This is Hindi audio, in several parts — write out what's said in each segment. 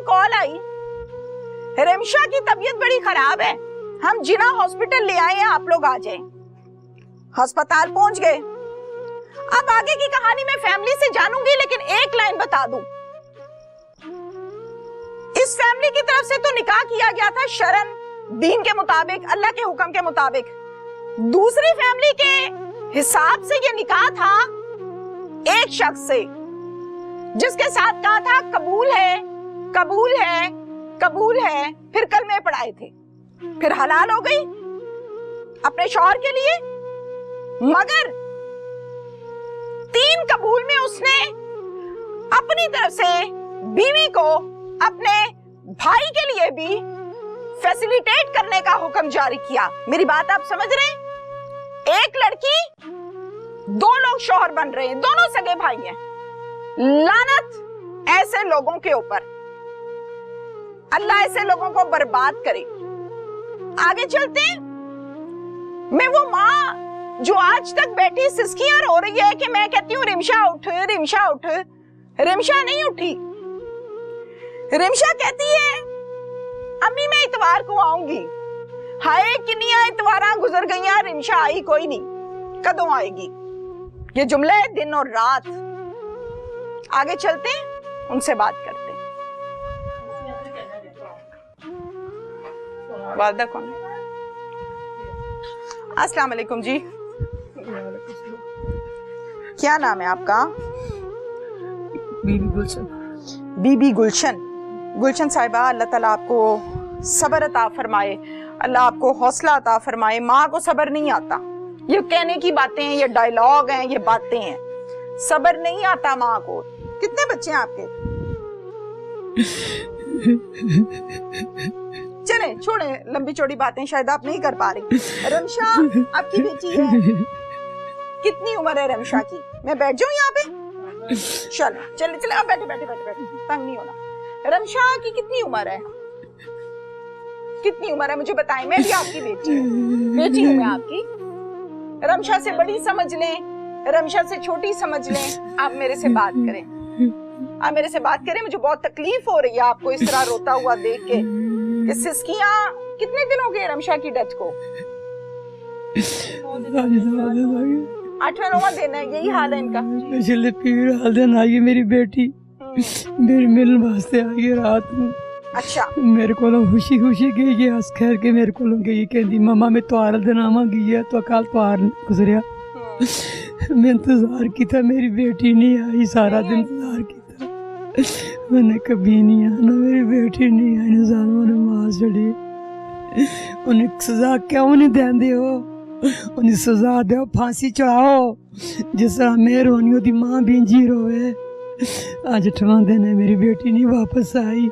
कॉल आई, रिमशा की तबीयत बड़ी खराब है, हम जिना हॉस्पिटल ले आए हैं, आप लोग आ जाएं। अस्पताल पहुंच गए। अब आगे की कहानी मैं फैमिली से जानूंगी, लेकिन एक लाइन बता दूं, इस फैमिली की तरफ से तो निकाह किया गया था शरन दीन के मुताबिक, अल्लाह के हुक्म के मुताबिक। दूसरी फैमिली के हिसाब से ये निकाह था एक शख्स से, जिसके साथ कहा था कबूल है, कबूल है, कबूल है, फिर कलमे पढ़ाए थे, फिर हलाल हो गई अपने शौहर के लिए। मगर 3 कबूल में उसने अपनी तरफ से बीवी को अपने भाई के लिए भी फैसिलिटेट करने का हुक्म जारी किया। मेरी बात आप समझ रहे हैं? एक लड़की, 2 लोग शौहर बन रहे हैं, दोनों सगे भाई हैं। लानत ऐसे लोगों के ऊपर, अल्लाह ऐसे लोगों को बर्बाद करे। आगे चलते हैं। मैं वो माँ जो आज तक बैठी सिसकियां रो रही है कि मैं कहती हूँ रिमशा उठ, रिमशा उठ, रिमशा नहीं उठी। रिमशा कहती है अम्मी मैं इतवार को आऊंगी। हाय किन्नियां इतवारां गुजर गईयां, रिमशा आई कोई नहीं, कदों आएगी? ये जुमले दिन और रात। आगे चलते हैं, उनसे बात करते हैं। वालदा कौन है? अस्सलाम वालेकुम जी, क्या नाम है आपका? बीबी गुलशन। बीबी गुलशन। गुलशन साहिबा, अल्लाह ताला आपको सब्र अता फरमाए, अल्लाह आपको हौसला अता फरमाए। माँ को सब्र नहीं आता, ये कहने की बातें हैं, ये डायलॉग हैं, ये बातें हैं, सब्र नहीं आता माँ को। कितने बच्चे हैं आपके? चले छोड़े लंबी चौड़ी बातें, शायद आप नहीं कर पा रही। रमशा आपकी बेटी है, कितनी उम्र है रमशा की? मैं बैठ जाऊं यहाँ पे? चलो चले चले, अब बैठे बैठे बैठे बैठे, तंग नहीं होना। रमशा की कितनी उम्र है? कितनी उम्र है मुझे बताएं, मैं भी आपकी बेटी हूँ, बेटी हूँ मैं आपकी। रमशा से बड़ी समझ लें, रमशा से छोटी समझ लें, आप मेरे से बात करें, आप मेरे से बात करें। मुझे बहुत तकलीफ हो रही है आपको इस तरह रोता हुआ देख के। कि सिसकियां, कितने दिन हो गए रमशा की डेथ को? 8वां 9वां दिन है, यही हाल है इनका। पिछले पीर हाल दिन आई मेरी बेटी, मेरे मिलन वास्ते आई रात में। अच्छा। मेरे को खुशी खुशी गई है, हस खैर के मेरे को गई, कहती मम्मा मैं त्योहार दिन आवांगी है, तो कल त्योहार गुजरिया। मैं इंतजार किया, मेरी बेटी नहीं आई, सारा दिन इंतजार किया, मैंने कभी नहीं आना, मेरी बेटी नहीं आई, जानवर ने मार चढ़ी। उन्हें सजा क्यों नहीं देंदे हो? उन्हें सजा दो, फांसी चढ़ाओ, जिस तरह मेहर होनी ओदी मां भी जी रोवे। आज 8वां दिन है, मेरी बेटी नहीं वापस आई।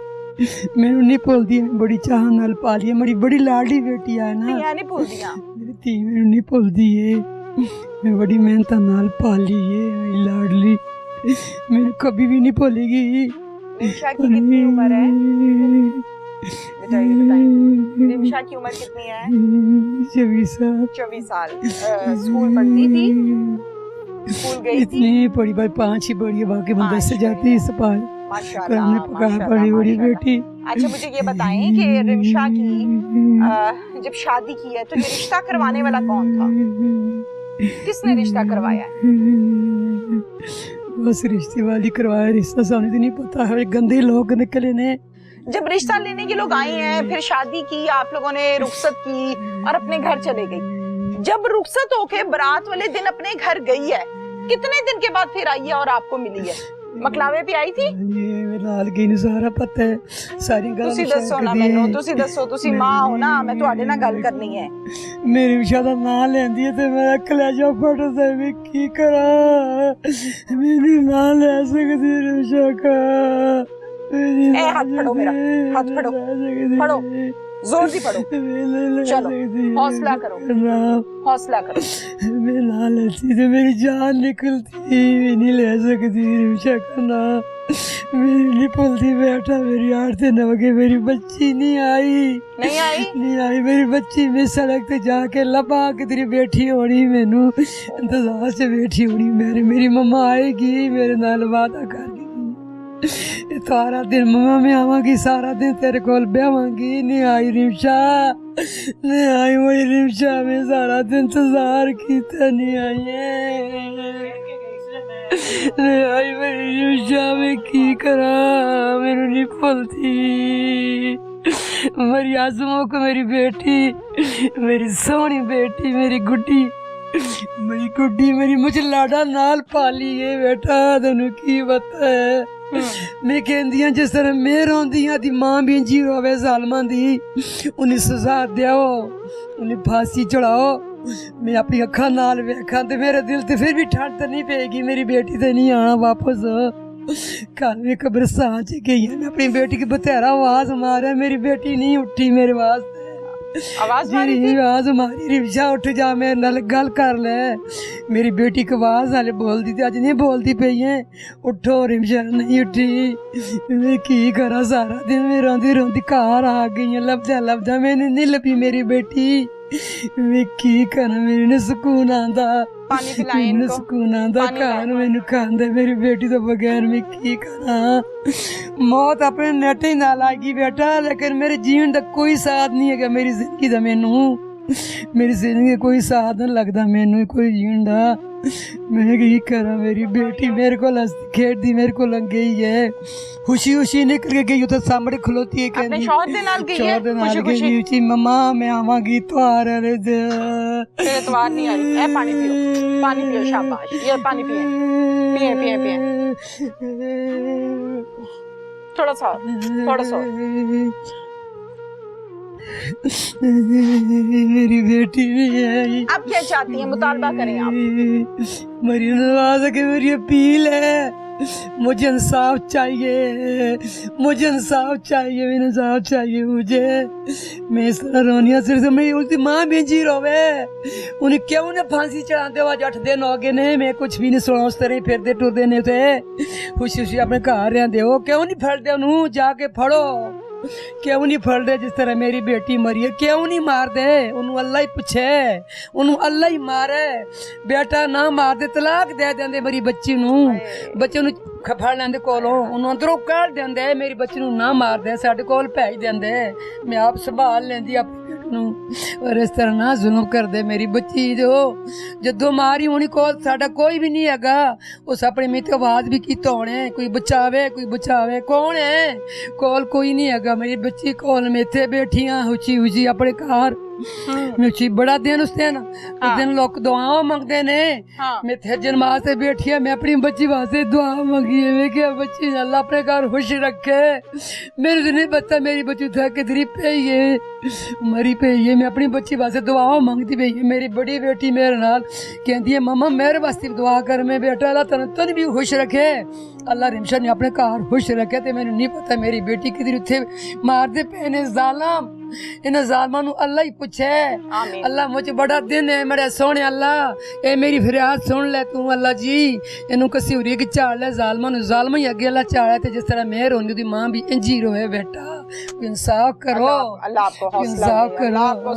मैनू नहीं भूलदी, मैं बड़ी चाह नाल पाली है, मेरी बड़ी लाडली बेटी है ना, नहीं भूलदियां मेरी धी मैनू नहीं भूलदी है, मैं बड़ी मेहनत नाल पाली है, मेरी लाडली मैनू कभी भी नहीं भूलेगी। रिमशा की कितनी उम्र है? बताइए रिमशा की उम्र कितनी है? 24 साल। 24 साल। स्कूल पढ़ती थी? स्कूल गई थी? इतनी बड़ी बात 5 ही बड़ी, बाकी मदरसे जाती इस पार करने पका बड़ी बड़ी बेटी। अच्छा मुझे ये बताएं कि रिमशा की जब शादी की है तो ये रिश्ता करवाने वाला कौन था? किसने रिश्ता करवाया? बस रिश्ते वाली करवाया, रिश्ता सामने तो नहीं पता है, गंदे लोग निकले ने। जब रिश्ता लेने के लोग आए हैं, फिर शादी की, आप लोगों ने रुखसत की और अपने घर चले गई। जब रुखसत होके बारात वाले दिन अपने घर गई है, कितने दिन के बाद फिर आई है और आपको मिली है? मकलावे पे आई थी? ये लाल गई नु सारा पता है, सारी गल तुसी दसो ना मैनू, तुसी दसो, तुसी मां हो ना, मैं ਤੁਹਾਡੇ ਨਾਲ ਗੱਲ करनी है। मेरी रिमशा दा नाम लेंदी है ते मेरा कलेजा फटदा है, मैं की करा, मेरी नाम ले सकदी रिमशा का। ए हाथ फड़ो मेरा, हाथ फड़ो, फड़ो, जोर से फड़ो, चलो हौसला करो, हौसला करो। मैं ना लेती तो मेरी जान निकलती, मैं नहीं ले सकती रिमशा का नाम, मेरी नहीं भूलती बेटा, मेरी 8 दिन हो गए, मेरी बच्ची नहीं आई, नहीं आई मेरी बच्ची। मैं सड़क पे जाके लबा के तेरी बेटी होनी, मैनू इंतजार से बैठी होनी, मेरी मम्मा आएगी, मेरे नाल वादा कर गई। सारा दिन मम्मा मैं आवांगी, सारा दिन तेरे कोल ब्यावांगी। नहीं आई रिमशा, नहीं आई मेरी रिमशा, मैं सारा दिन इंतजार किया, नहीं आई है, नहीं आई मेरी रिमशा, मैं की करा, मेनू नहीं भुलती। मेरी आजमोक, मेरी बेटी, मेरी सोहनी बेटी, मेरी गुड्डी, मेरी मुझे लाडा नाल पाली है बेटा, तेनू की पता है। मैं कहंदी जिस तरह मैं रोंदी दी मां भी जी रोवे जालमा दी, उन्हें सजा दियो, उन्हें फांसी चढ़ाओ। मैं अपनी अखा नाल वेखा ते मेरे दिल ते फिर भी ठंड तो नहीं पेगी, मेरी बेटी ते नहीं आना वापस। कल मैं कब्रिस्तान च गई, मैं अपनी बेटी की बतेरा आवाज मारा, मेरी बेटी नहीं उठी मेरे वास्ते। आवाज मारी रिमशा उठ जा, मेरे नाल गल कर ले। मेरी बेटी की आवाज हाले बोलती थी, अज नहीं बोलती पई है। उठो, रिमशा नहीं उठी। मैं की करा, सारा दिन मैं रोंदी रोंदी घर आ गई, लभदा मैंने नहीं लभी मेरी बेटी। मैं की करा, मेरे ने सुकून आंदा, सुकून आंदा घर मैनू खांदे, मेरी बेटी तो बगैर मैं की करा। मौत अपने नेट ही नाल आएगी बेटा, लेकिन मेरे जीवन का कोई साथ नहीं है मेरी जिंदगी का। मैनू मेरी जिंदगी कोई साथ नहीं लगता, मैनू कोई जीवन का। मैं की करा, मेरी बेटी मेरे को हंसती खेड़ती मेरे को लग गई है, खुशी खुशी निकल के गई, तो सामने खलोती है, कहती शौहर दे नाल गई है, मम्मा मैं आवांगी त्योहार वाले दिन। तेरे त्योहार नहीं आ रही। ए पानी पियो, शाबाश, ये पानी पिए। थोड़ा सा मेरी बेटी नहीं आई। आप क्या चाहती हैं, मुतालबा करें आप? मेरी नवाज के मेरी अपील है, मुझे इंसाफ चाहिए, मुझे इंसाफ चाहिए मुझे। मैं इस तरह रोनिया सिर्फ मेरी उसकी माँ भी जी रोवे, उन्हें क्यों ने फांसी चढ़ाते हुए 8 दिन हो गए ने, मैं कुछ भी नहीं सुना, उस तरह फिरते टुरते ने थे, खुशी अपने घर रहते हो, क्यों नहीं फड़ते उन्होंने, जाके फड़ो, क्यों नहीं फड़ दे। जिस तरह मेरी बेटी मरी है, क्यों नहीं मार दे, उन्होंने अल्लाह ही पूछे, उन्होंने अल्लाह ही मारे। बेटा ना मार दे, तलाक दे देंदे मेरी बच्ची नू, बच्चे नू फड़ लेंदे कोलों, उन्होंने अंदरों काढ़ देंदे, मेरी बच्ची नू ना मार दे, साडे कोल भेज देंदे, मैं आप संभाल लेंदी अपनी बेटी नू। और इस तरह ना जुल्म कर दे मेरी बच्ची जो मारी होनी कोल साडा कोई भी नहीं हैगा, उस अपने मित आवाज भी की होने, कोई बचावे कौन है, कोल कोई नहीं हैगा। मेरी बच्ची कोल में इत्थे बैठियां उची अपने घर, मैं बड़ा दिन उस दिन लोग दुआओं मंगते ने, मैं थे जन्मा से बैठी है, मैं अपनी बच्ची वास्ते दुआ मंगी है, मैं क्या बच्ची अल्लाह अपने घर खुश रखे। मेरे से नहीं पता मेरी बच्ची था किधरी पे है, मरी पे है, मैं अपनी बच्ची वास्ते दुआओं मंगती पई है। मेरी बड़ी बेटी मेरे नाल कहती है, मम्मा मेरे वास्ते दुआ कर, मैं बेटा अल्लाह तन भी खुश रखे, अल्लाह रिमशा ने अपने घर खुश रखे। तो मैंने नहीं पता मेरी बेटी किधर उत्थे मारते पे ने जालम, इन्हें जालमां नू अल्लाह ही पूछे। अल्लाह मुझे बड़ा दिन है मेरे सोने, अल्लाह ए मेरी फरियाद सुन ले तू, अल्लाह जी इनू कसी हुरी की झाड़ ले, जालमां नू जालमा ही अगे अल्लाह झाड़ा। ते जिस तरह मेहर होनी दी मां भी इंजी रोए, बेटा इंसाफ करो, अल्लाह आपको हौसला दे, अल्लाह आपको